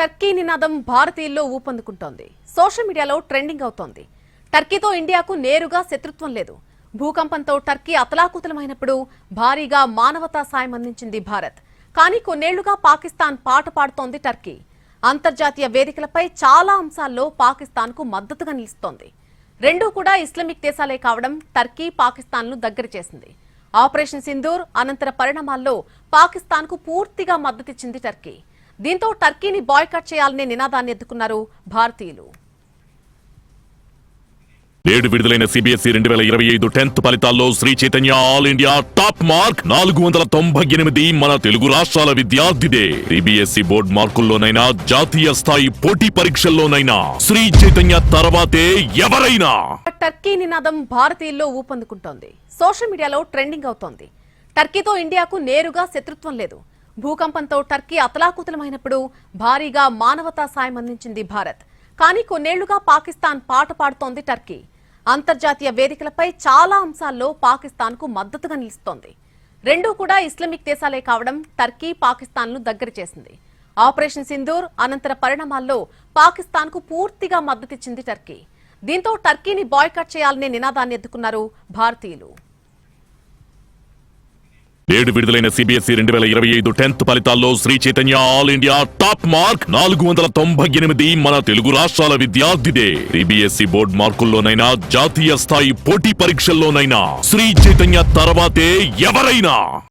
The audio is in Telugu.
టర్కీ నినాదం భారతీయుల్లో ఊపందుకుంటోంది. సోషల్ మీడియాలో ట్రెండింగ్ అవుతోంది. టర్కీతో ఇండియాకు నేరుగా శత్రుత్వం లేదు. భూకంపంతో టర్కీ అతలాకుతలమైనప్పుడు భారీగా మానవతా సాయం అందించింది భారత్. కానీ కొన్నేళ్లుగా పాకిస్తాన్ పాట పాడుతోంది టర్కీ. అంతర్జాతీయ వేదికలపై చాలా అంశాల్లో పాకిస్తాన్కు మద్దతుగా నిలుస్తోంది. రెండూ కూడా ఇస్లామిక్ దేశాలే కావడం టర్కీ పాకిస్తాన్ను దగ్గర చేసింది. ఆపరేషన్ సింధూర్ అనంతర పరిణామాల్లో పాకిస్తాన్కు పూర్తిగా మద్దతిచ్చింది టర్కీ. దీంతో టర్కీని బాయ్కాట్ చేయాలనే నినాదాన్ని ఎత్తుకున్నారు భారతీయులు. నేడు విడుదలైన సిబిఎస్ఈ 2025 10th ఫలితాల్లో Sri Chaitanya all India top mark 498 మన తెలుగు రాష్ట్రాల విద్యార్థిదే. సిబిఎస్ఈ బోర్డు మార్కుల్లోనైనా జాతీయ స్థాయి పోటీ పరీక్షల్లోనైనా శ్రీ చైతన్య తర్వాతే ఎవరైనా. టర్కీ నినాదం భారతీయుల్లో ఊపందుకుంటోంది. సోషల్ మీడియాలో ట్రెండింగ్ అవుతోంది. టర్కీతో ఇండియాకు నేరుగా శత్రుత్వం లేదు. భూకంపంతో టర్కీ అతలాకుతలమైనప్పుడు భారీగా మానవతా సాయం అందించింది భారత్. కానీ కొన్నేళ్లుగా పాకిస్తాన్ పాట పాడుతోంది టర్కీ. అంతర్జాతీయ వేదికలపై చాలా అంశాల్లో పాకిస్తాన్కు మద్దతుగా నిలుస్తోంది. రెండూ కూడా ఇస్లామిక్ దేశాలే కావడం టర్కీ పాకిస్తాన్ను దగ్గర చేసింది. ఆపరేషన్ సింధూర్ అనంతర పరిణామాల్లో పాకిస్తాన్కు పూర్తిగా మద్దతిచ్చింది టర్కీ. దీంతో టర్కీని బాయ్కాట్ చేయాలనే నినాదాన్ని ఎత్తుకున్నారు భారతీయులు. నేడు విడుదలైన సిబిఎస్ఈ 2025 10th ఫలితాల్లో Sri Chaitanya all India top mark 498 మన తెలుగు రాష్ట్రాల విద్యార్థిదే. సిబిఎస్ఈ బోర్డు మార్కుల్లోనైనా జాతీయ స్థాయి పోటీ పరీక్షల్లోనైనా శ్రీ చైతన్య తర్వాతే ఎవరైనా.